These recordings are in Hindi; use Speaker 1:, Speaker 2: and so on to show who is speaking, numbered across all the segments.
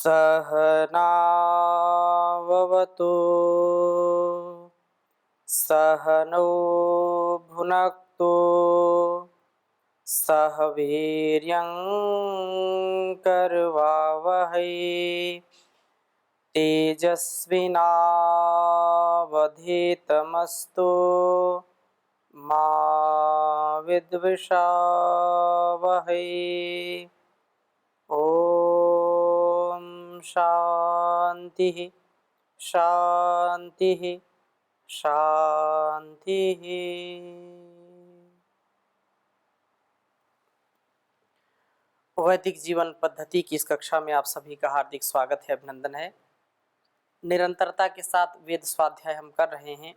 Speaker 1: सहनाववतु सहनौ भुनक्तु सह वीर्यं करवावहै तेजस्विनावधीतमस्तु मा विद्विषावहै। ओम शांति शांति शांति। वैदिक जीवन पद्धति की इस कक्षा में आप सभी का हार्दिक स्वागत है, अभिनंदन है। निरंतरता के साथ वेद स्वाध्याय हम कर रहे हैं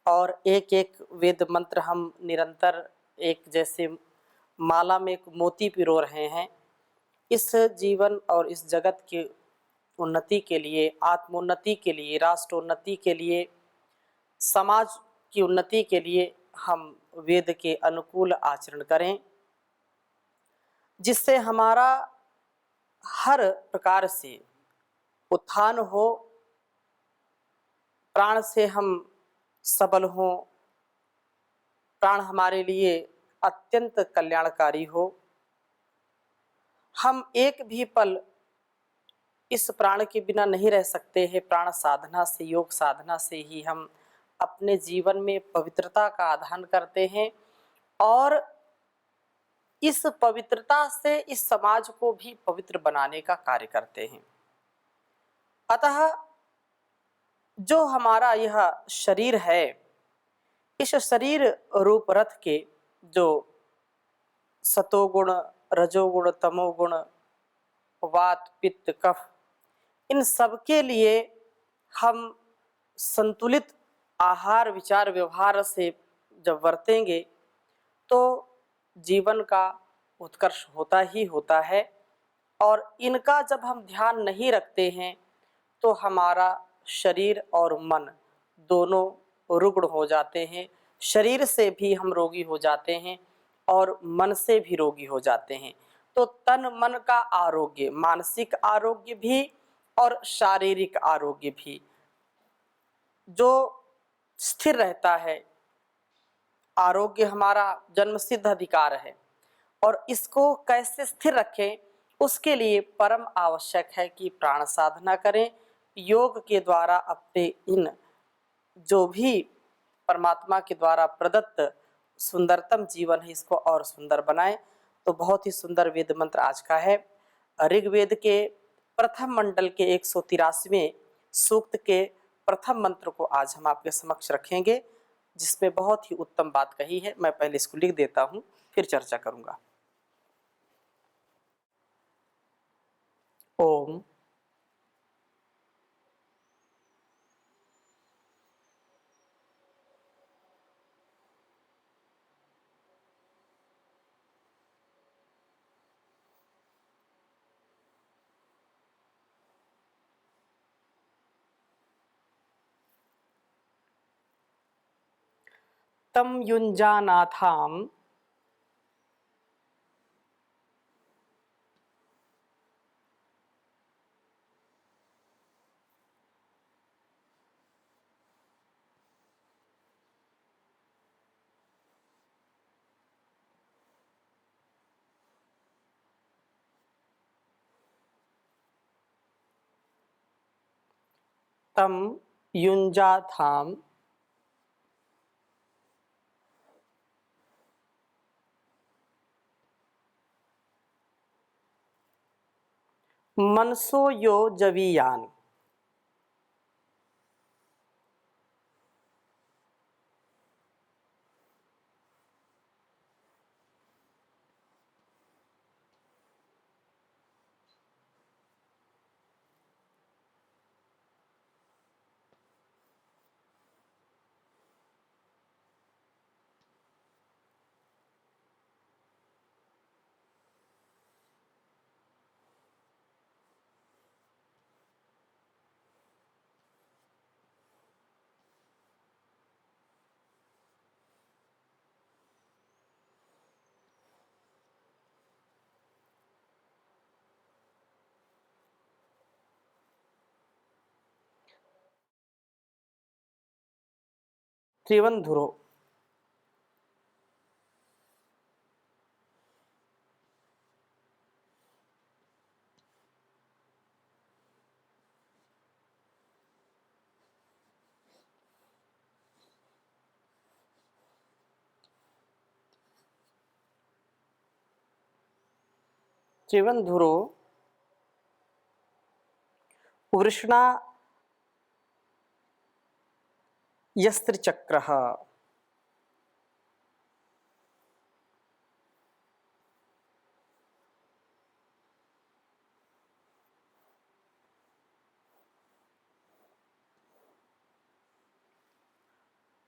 Speaker 1: और एक एक वेद मंत्र हम निरंतर एक जैसे माला में एक मोती पिरो रहे हैं। इस जीवन और इस जगत की उन्नति के लिए, आत्मोन्नति के लिए, राष्ट्रोन्नति के लिए, समाज की उन्नति के लिए हम वेद के अनुकूल आचरण करें, जिससे हमारा हर प्रकार से उत्थान हो, प्राण से हम सबल हों, प्राण हमारे लिए अत्यंत कल्याणकारी हो। हम एक भी पल इस प्राण के बिना नहीं रह सकते हैं। प्राण साधना से, योग साधना से ही हम अपने जीवन में पवित्रता का आधान करते हैं और इस पवित्रता से इस समाज को भी पवित्र बनाने का कार्य करते हैं। अतः जो हमारा यह शरीर है, इस शरीर रूप रथ के जो सतोगुण, रजोगुण, तमोगुण, वात, पित्त, कफ, इन सब के लिए हम संतुलित आहार, विचार, व्यवहार से जब वर्तेंगे तो जीवन का उत्कर्ष होता ही होता है। और इनका जब हम ध्यान नहीं रखते हैं तो हमारा शरीर और मन दोनों रुग्ण हो जाते हैं। शरीर से भी हम रोगी हो जाते हैं और मन से भी रोगी हो जाते हैं। तो तन मन का आरोग्य, मानसिक आरोग्य भी और शारीरिक आरोग्य भी जो स्थिर रहता है, आरोग्य हमारा जन्मसिद्ध अधिकार है और इसको कैसे स्थिर रखें, उसके लिए परम आवश्यक है कि प्राण साधना करें। योग के द्वारा अपने इन जो भी परमात्मा के द्वारा प्रदत्त सुंदरतम जीवन है, इसको और सुंदर बनाएं। तो बहुत ही सुंदर वेद मंत्र आज का है। ऋग्वेद के प्रथम मंडल के 183वें सूक्त के प्रथम मंत्र को आज हम आपके समक्ष रखेंगे, जिसमें बहुत ही उत्तम बात कही है। मैं पहले इसको लिख देता हूं, फिर चर्चा करूंगा। ओम तम युञ्जानाथाम् तम युञ्जाथाम् मनसो यो जवीयान। त्रिवंधुरो। त्रिवंधुरो वृषणा यस्त्रिचक्रः।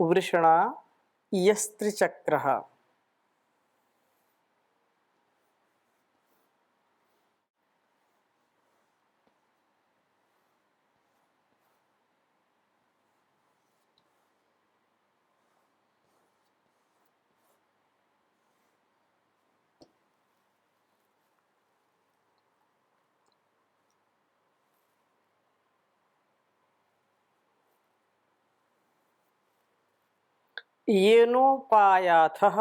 Speaker 1: वृषणा यस्त्रिचक्रः। येनोपायाथः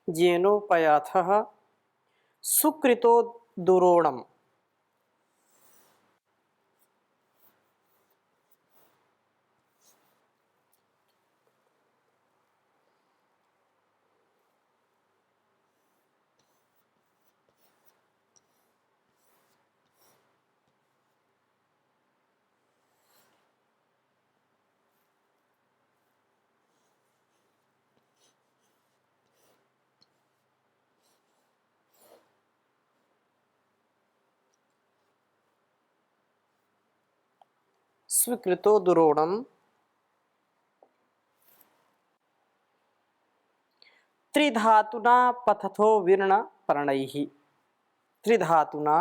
Speaker 1: येनोपयाथः सुकृतो दुरोणम्। स्वीकृतो दुरोणम् त्रिधातुना पतथो विर्ण पर्णैः। त्रिधातुना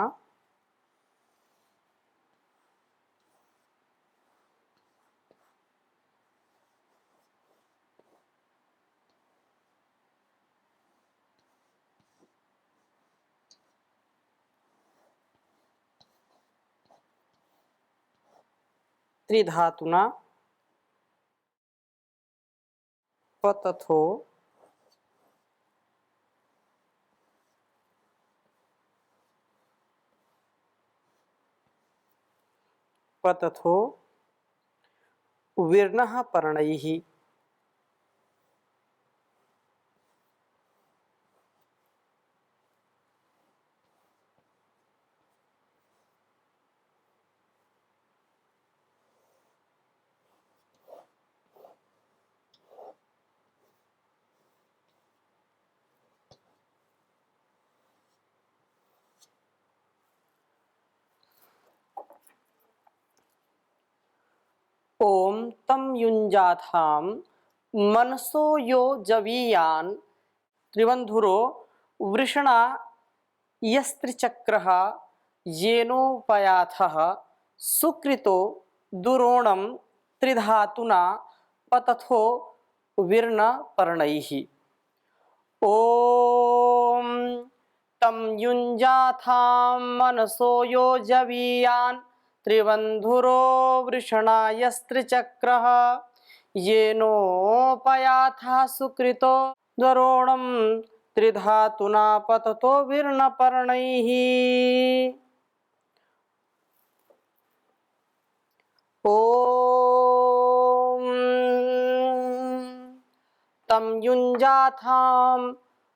Speaker 1: त्रिधातुना पतथो पतथो विर्णः पर्णैः। ओम तं युञ्जाथां मनसो यो जवीयान् त्रिवंधुरो वृषणा यस्त्रिचक्रः येनोपयाथः सुकृतो दुरोणं त्रिधातुना पतथो विर्ण पर्णैः। ओम तं युञ्जाथां मनसो यो जवीयान् त्रिवंधुरो वृषणा यस्त्रिचक्रः येनोपयाथः सुकृतो द्वरोणं त्रिधातुना पततो विर्णपर्णैः। ओम तं युञ्जाथां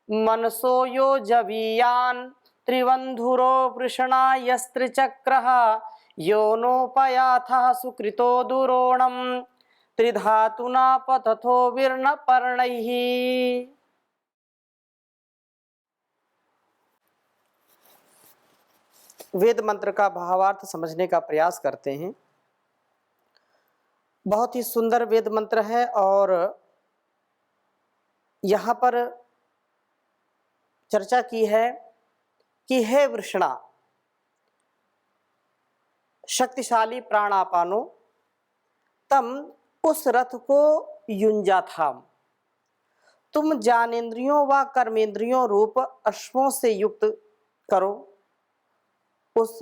Speaker 1: मनसो यो जवीयान् त्रिवंधुरो वृषणा यस्त्रिचक्रः योनोपयाथः सुकृतो दुरोणं त्रिधातुना पतथो विर्णपर्णैः। वेद मंत्र का भावार्थ समझने का प्रयास करते हैं। बहुत ही सुंदर वेद मंत्र है और यहाँ पर चर्चा की है कि हे वृषणा, शक्तिशाली प्राणापानो तम उस रथ को युंजा थाम। तुम ज्ञानेन्द्रियों व कर्मेंद्रियों रूप अश्वों से युक्त करो। उस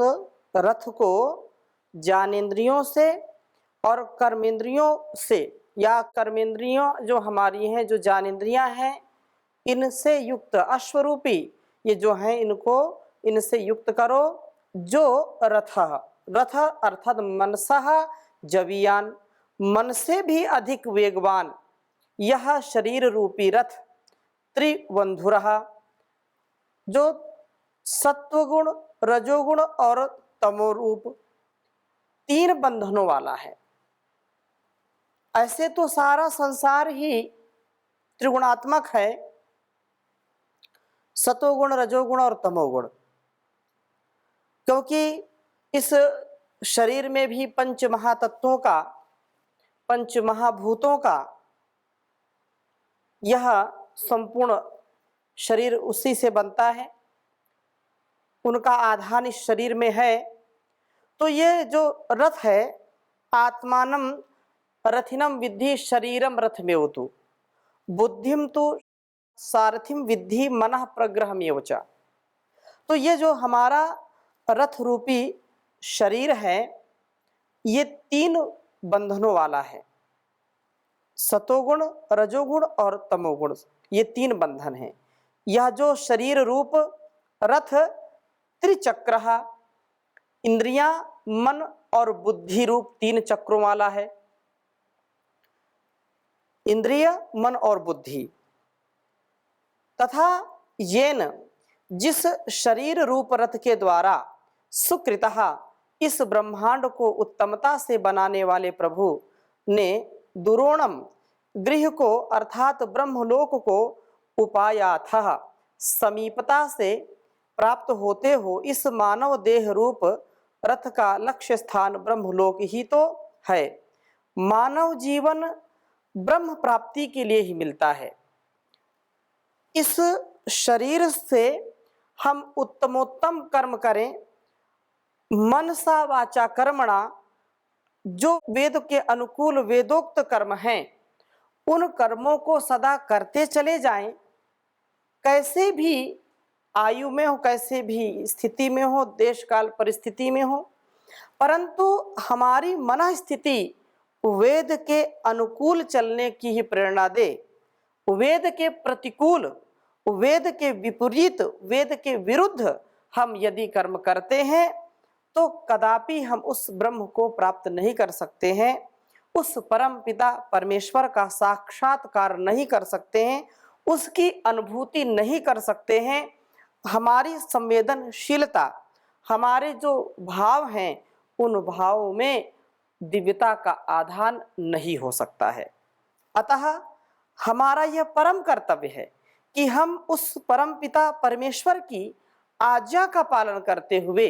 Speaker 1: रथ को ज्ञानेन्द्रियों से और कर्मेंद्रियों से, या कर्मेंद्रियों जो हमारी हैं, जो ज्ञानेन्द्रियां हैं, इनसे युक्त अश्वरूपी ये जो हैं, इनको इनसे युक्त करो। जो रथ, रथ अर्थात मनसः जवीयान, मन से भी अधिक वेगवान यह शरीर रूपी रथ त्रिबंधुरः, जो सत्वगुण, रजोगुण और तमोरूप 3 बंधनों वाला है। ऐसे तो सारा संसार ही त्रिगुणात्मक है, सतोगुण, रजोगुण और तमोगुण, क्योंकि इस शरीर में भी पंच महातत्वों का, पंच महाभूतों का यह संपूर्ण शरीर उसी से बनता है, उनका आधान इस शरीर में है। तो ये जो रथ है, आत्मानम रथिनम विद्धि शरीरम रथमेवतु बुद्धिम तो सारथिम विद्धि मनः प्रग्रहमेव च। तो ये जो हमारा रथ रूपी शरीर है, ये 3 बंधनों वाला है, सतोगुण, रजोगुण और तमोगुण, ये 3 बंधन हैं। यह जो शरीर रूप रथ त्रिचक्रः, इंद्रियां, मन और बुद्धि रूप 3 चक्रों वाला है। इंद्रिय, मन और बुद्धि तथा येन, जिस शरीर रूप रथ के द्वारा सुकृतः, इस ब्रह्मांड को उत्तमता से बनाने वाले प्रभु ने दुरोणम, गृह को अर्थात ब्रह्मलोक को उपायाथः, समीपता से प्राप्त होते हो इस मानव देह रूप रथ का लक्ष्य स्थान ब्रह्मलोक ही तो है। मानव जीवन ब्रह्म प्राप्ति के लिए ही मिलता है। इस शरीर से हम उत्तमोत्तम कर्म करें, मनसा वाचा कर्मणा, जो वेद के अनुकूल वेदोक्त कर्म हैं, उन कर्मों को सदा करते चले जाएं। कैसे भी आयु में हो, कैसे भी स्थिति में हो, देश काल परिस्थिति में हो, परंतु हमारी मन स्थिति वेद के अनुकूल चलने की ही प्रेरणा दे। वेद के प्रतिकूल, वेद के विपरीत, वेद के विरुद्ध हम यदि कर्म करते हैं तो कदापि हम उस ब्रह्म को प्राप्त नहीं कर सकते हैं, उस परम पिता परमेश्वर का साक्षात्कार नहीं कर सकते हैं, उसकी अनुभूति नहीं कर सकते हैं। हमारी संवेदनशीलता, हमारे जो भाव हैं, उन भावों में दिव्यता का आधान नहीं हो सकता है। अतः हमारा यह परम कर्तव्य है कि हम उस परम पिता परमेश्वर की आज्ञा का पालन करते हुए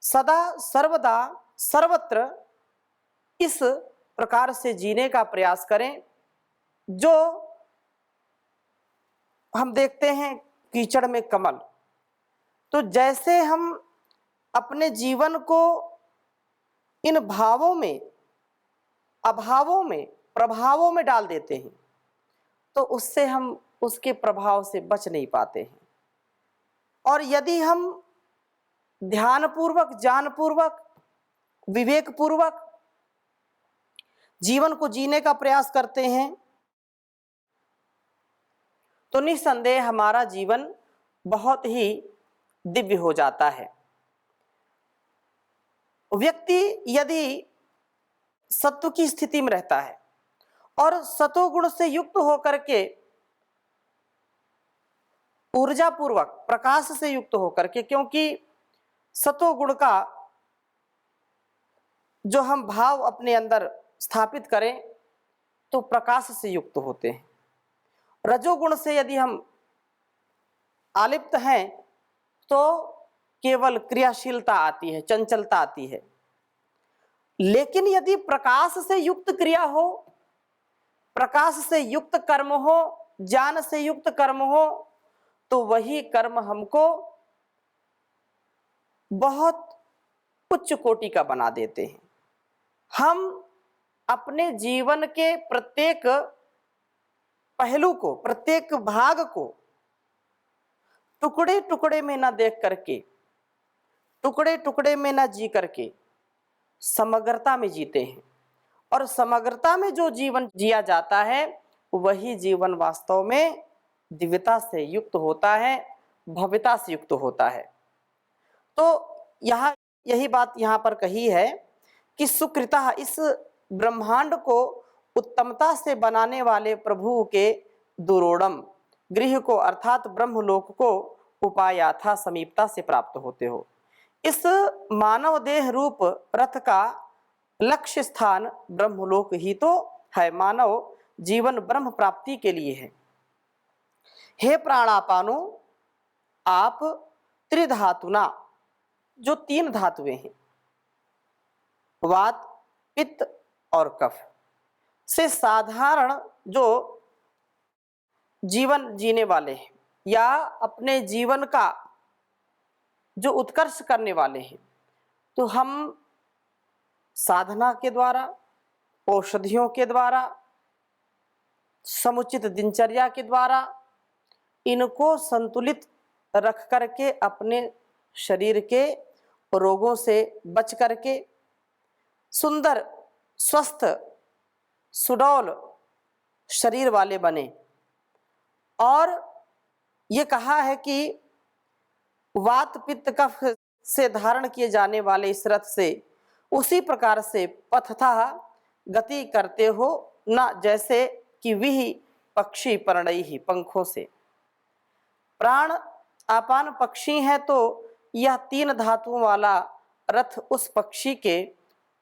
Speaker 1: सदा सर्वदा सर्वत्र इस प्रकार से जीने का प्रयास करें। जो हम देखते हैं कीचड़ में कमल, तो जैसे हम अपने जीवन को इन भावों में, अभावों में, प्रभावों में डाल देते हैं, तो उससे हम उसके प्रभाव से बच नहीं पाते हैं। और यदि हम ध्यानपूर्वक, ज्ञानपूर्वक, विवेकपूर्वक जीवन को जीने का प्रयास करते हैं, तो निस्संदेह हमारा जीवन बहुत ही दिव्य हो जाता है। व्यक्ति यदि सत्व की स्थिति में रहता है और सतोगुण से युक्त होकर के, ऊर्जा पूर्वक, प्रकाश से युक्त होकर के, क्योंकि सतोगुण का जो हम भाव अपने अंदर स्थापित करें तो प्रकाश से युक्त होते हैं। रजोगुण से यदि हम आलिप्त हैं तो केवल क्रियाशीलता आती है, चंचलता आती है। लेकिन यदि प्रकाश से युक्त क्रिया हो, प्रकाश से युक्त कर्म हो, ज्ञान से युक्त कर्म हो, तो वही कर्म हमको बहुत उच्च कोटि का बना देते हैं। हम अपने जीवन के प्रत्येक पहलू को, प्रत्येक भाग को टुकड़े टुकड़े में ना देख करके, टुकड़े टुकड़े में ना जी करके समग्रता में जीते हैं। और समग्रता में जो जीवन जिया जाता है वही जीवन वास्तव में दिव्यता से युक्त होता है, भव्यता से युक्त होता है। तो यहाँ यही बात यहाँ पर कही है कि सुकृता, इस ब्रह्मांड को उत्तमता से बनाने वाले प्रभु के दुरोड़म गृह को अर्थात ब्रह्मलोक को उपायाथा समीपता से प्राप्त होते हो। इस मानव देह रूप रथ का लक्ष्य स्थान ब्रह्मलोक ही तो है। मानव जीवन ब्रह्म प्राप्ति के लिए है। हे प्राणापानो, आप त्रिधातुना, जो तीन धातुएं हैं, वात, पित्त और कफ से साधारण जो जीवन जीने वाले हैं या अपने जीवन का जो उत्कर्ष करने वाले हैं, तो हम साधना के द्वारा, औषधियों के द्वारा, समुचित दिनचर्या के द्वारा इनको संतुलित रख करके अपने शरीर के रोगों से बच करके सुंदर, स्वस्थ, सुडौल शरीर वाले बने। और ये कहा है कि वात, पित्त, कफ से धारण किए जाने वाले इस रथ से उसी प्रकार से पथतः गति करते हो, न जैसे कि विहि पक्षी पर्णई ही, पंखों से। प्राण आपान पक्षी है तो यह तीन धातुओं वाला रथ उस पक्षी के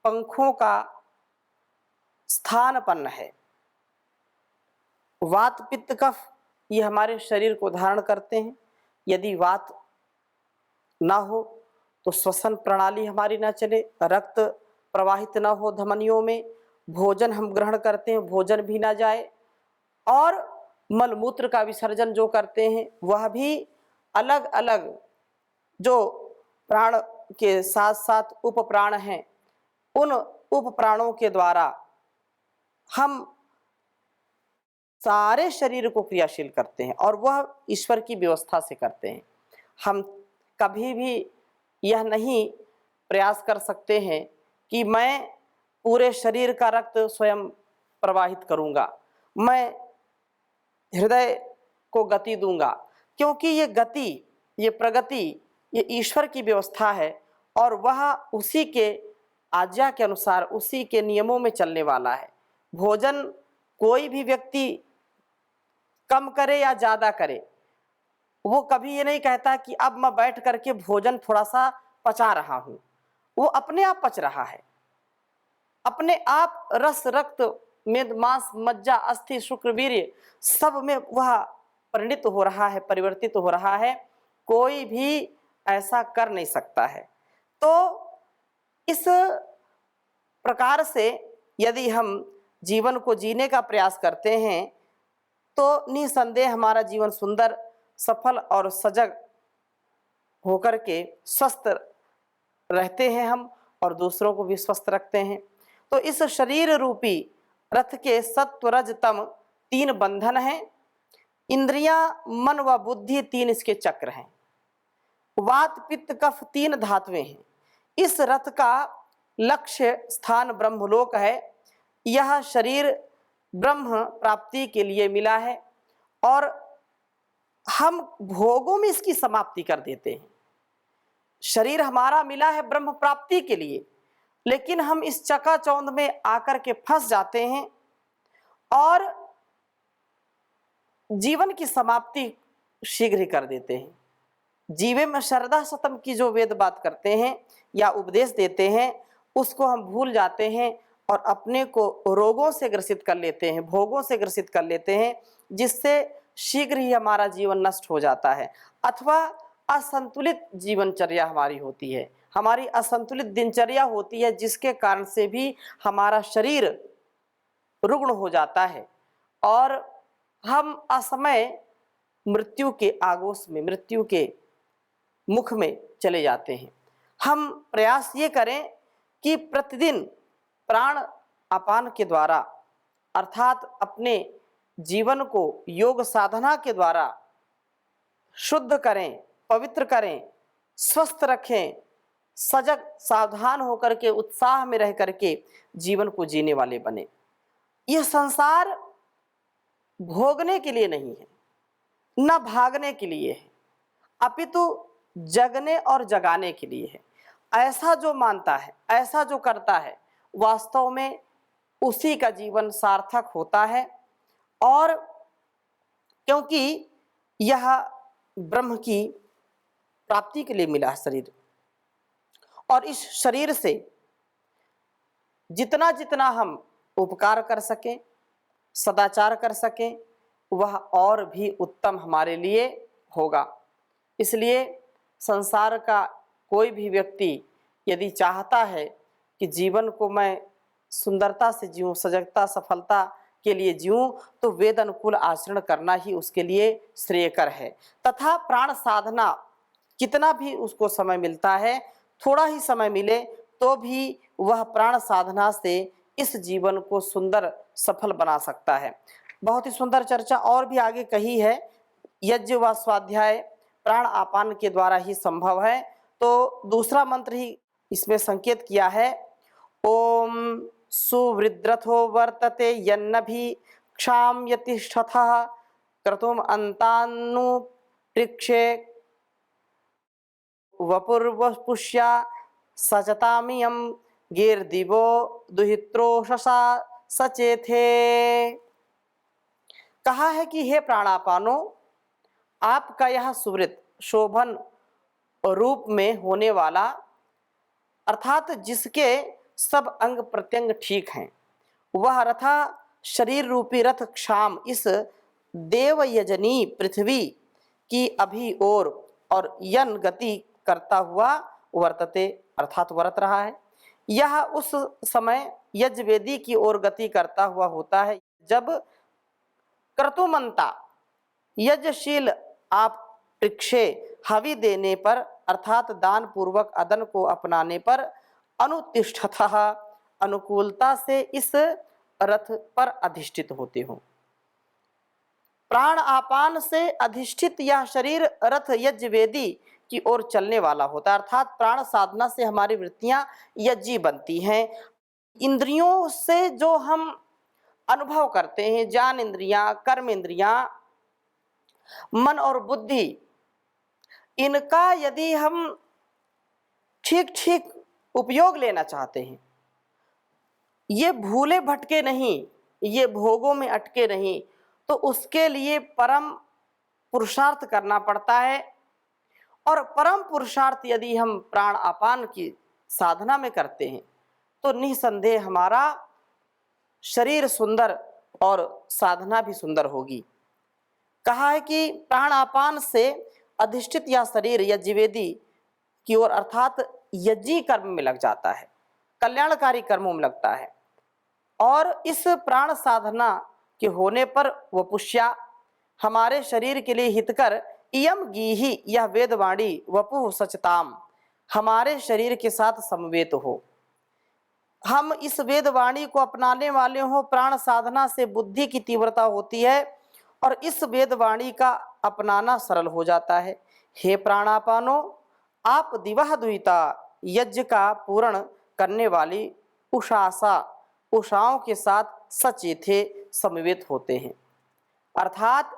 Speaker 1: पंखों का स्थानपन्न है। वात, पित्त, कफ ये हमारे शरीर को धारण करते हैं। यदि वात ना हो तो श्वसन प्रणाली हमारी ना चले, रक्त प्रवाहित ना हो धमनियों में, भोजन हम ग्रहण करते हैं भोजन भी ना जाए, और मलमूत्र का विसर्जन जो करते हैं वह भी अलग अलग जो प्राण के साथ साथ उप प्राण हैं, उन उप प्राणों के द्वारा हम सारे शरीर को क्रियाशील करते हैं और वह ईश्वर की व्यवस्था से करते हैं। हम कभी भी यह नहीं प्रयास कर सकते हैं कि मैं पूरे शरीर का रक्त स्वयं प्रवाहित करूंगा, मैं हृदय को गति दूंगा, क्योंकि ये गति, ये प्रगति, ये ईश्वर की व्यवस्था है और वह उसी के आज्ञा के अनुसार, उसी के नियमों में चलने वाला है। भोजन कोई भी व्यक्ति कम करे या ज़्यादा करे, वो कभी ये नहीं कहता कि अब मैं बैठ करके भोजन थोड़ा सा पचा रहा हूँ। वो अपने आप पच रहा है, अपने आप रस, रक्त, मेद, मांस, मज्जा, अस्थि, शुक्र, वीर्य सब में वह परिणित हो रहा है, परिवर्तित हो रहा है। कोई भी ऐसा कर नहीं सकता है। तो इस प्रकार से यदि हम जीवन को जीने का प्रयास करते हैं तो निसंदेह हमारा जीवन सुंदर, सफल और सजग होकर के स्वस्थ रहते हैं हम, और दूसरों को भी स्वस्थ रखते हैं। तो इस शरीर रूपी रथ के सत्व, रज, तम तीन बंधन हैं। इंद्रियां, मन व बुद्धि तीन इसके चक्र हैं। वात, पित्त, कफ तीन धातुएं हैं। इस रथ का लक्ष्य स्थान ब्रह्मलोक है। यह शरीर ब्रह्म प्राप्ति के लिए मिला है और हम भोगों में इसकी समाप्ति कर देते हैं। शरीर हमारा मिला है ब्रह्म प्राप्ति के लिए, लेकिन हम इस चकाचौंध में आकर के फंस जाते हैं और जीवन की समाप्ति शीघ्र ही कर देते हैं। जीवे में श्रद्धा सतम की जो वेद बात करते हैं या उपदेश देते हैं, उसको हम भूल जाते हैं और अपने को रोगों से ग्रसित कर लेते हैं, भोगों से ग्रसित कर लेते हैं, जिससे शीघ्र ही हमारा जीवन नष्ट हो जाता है। अथवा असंतुलित जीवनचर्या हमारी होती है, हमारी असंतुलित दिनचर्या होती है, जिसके कारण से भी हमारा शरीर रुग्ण हो जाता है और हम असमय मृत्यु के आगोश में, मृत्यु के मुख में चले जाते हैं। हम प्रयास ये करें कि प्रतिदिन प्राण अपान के द्वारा अर्थात अपने जीवन को योग साधना के द्वारा शुद्ध करें, पवित्र करें, स्वस्थ रखें, सजग सावधान होकर के उत्साह में रह करके जीवन को जीने वाले बने। यह संसार भोगने के लिए नहीं है, न भागने के लिए है, अपितु जगने और जगाने के लिए है। ऐसा जो मानता है, ऐसा जो करता है, वास्तव में उसी का जीवन सार्थक होता है। और क्योंकि यह ब्रह्म की प्राप्ति के लिए मिला है शरीर, और इस शरीर से जितना जितना हम उपकार कर सकें, सदाचार कर सकें, वह और भी उत्तम हमारे लिए होगा। इसलिए संसार का कोई भी व्यक्ति यदि चाहता है कि जीवन को मैं सुंदरता से जीऊँ, सजगता सफलता के लिए जीऊँ, तो वेद अनुकूल आचरण करना ही उसके लिए श्रेयकर है। तथा प्राण साधना कितना भी उसको समय मिलता है, थोड़ा ही समय मिले तो भी वह प्राण साधना से इस जीवन को सुंदर सफल बना सकता है। बहुत ही सुंदर चर्चा और भी आगे कही है। यज्ञ व स्वाध्याय प्राण आपान के द्वारा ही संभव है। तो दूसरा मंत्र ही इसमें संकेत किया है, ओम सुवृद्रथो वर्तते यन्नभि क्षाम्यतिष्ठतः क्रतुम अंतानु पृक्षे वपुर्वपुष्या सचतामियम गीर्दिवो दुहित्रोषसा सचेथे। कहा है कि हे प्राणापानो, आपका यह सुवृत शोभन रूप में होने वाला, अर्थात जिसके सब अंग प्रत्यंग ठीक हैं, वह रथा शरीर रूपी रथ क्षाम इस देवयजनी पृथ्वी की अभी और यन गति करता हुआ वर्तते, अर्थात वर्त रहा है। यह उस समय यज्ञवेदी की ओर गति करता हुआ होता है जब क्रतुमंता यज्ञशील आप पृक्षे हवि देने पर, अर्थात दान पूर्वक अदन को अपनाने पर, अनुतिष्ठतः अनुकूलता से इस रथ पर अधिष्ठित होते हो। प्राण आपान से अधिष्ठित यह शरीर रथ यज्ञवेदी की ओर चलने वाला होता है, अर्थात प्राण साधना से हमारी वृत्तियां यज्ञी बनती हैं। इंद्रियों से जो हम अनुभव करते हैं, ज्ञान इंद्रियां, कर्म इंद्रियां, मन और बुद्धि, इनका यदि हम ठीक ठीक उपयोग लेना चाहते हैं, ये भूले भटके नहीं, ये भोगों में अटके नहीं, तो उसके लिए परम पुरुषार्थ करना पड़ता है। और परम पुरुषार्थ यदि हम प्राण आपान की साधना में करते हैं तो निसंदेह हमारा शरीर सुंदर और साधना भी सुंदर होगी। कहा है कि प्राण आपान से अधिष्ठित यह शरीर यज्ञवेदी की ओर, अर्थात यज्ञी कर्म में लग जाता है, कल्याणकारी कर्मों में लगता है। और इस प्राण साधना के होने पर वपुष्या हमारे शरीर के लिए हितकर, इयम गीही यह वेदवाणी वपुः सचताम हमारे शरीर के साथ समवेत हो। हम इस वेदवाणी को अपनाने वाले हो। प्राण साधना से बुद्धि की तीव्रता होती है और इस वेदवाणी का अपनाना सरल हो जाता है। हे प्राणापानो, आप दिवह दुहिता यज्ञ का पूर्ण करने वाली उषासा उषाओं के साथ सचेथे समवेत होते हैं, अर्थात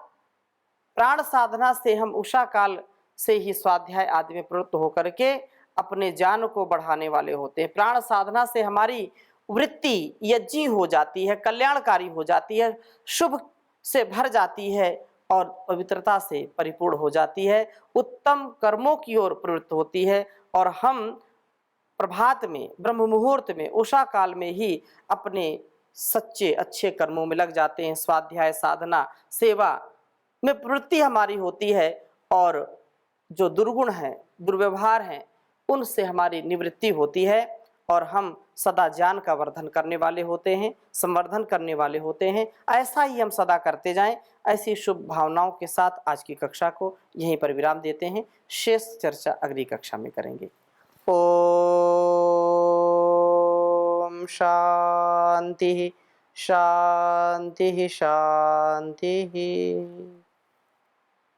Speaker 1: प्राण साधना से हम उषा काल से ही स्वाध्याय आदि में प्रवृत्त होकर के अपने ज्ञान को बढ़ाने वाले होते हैं। प्राण साधना से हमारी वृत्ति यज्ञी हो जाती है, कल्याणकारी हो जाती है, शुभ से भर जाती है और पवित्रता से परिपूर्ण हो जाती है, उत्तम कर्मों की ओर प्रवृत्त होती है। और हम प्रभात में, ब्रह्म मुहूर्त में, उषा काल में ही अपने सच्चे अच्छे कर्मों में लग जाते हैं। स्वाध्याय साधना सेवा में प्रवृत्ति हमारी होती है और जो दुर्गुण हैं, दुर्व्यवहार हैं, उनसे हमारी निवृत्ति होती है और हम सदा ज्ञान का वर्धन करने वाले होते हैं, संवर्धन करने वाले होते हैं। ऐसा ही हम सदा करते जाएं। ऐसी शुभ भावनाओं के साथ आज की कक्षा को यहीं पर विराम देते हैं। शेष चर्चा अगली कक्षा में करेंगे। ओम शांति शांति शांति।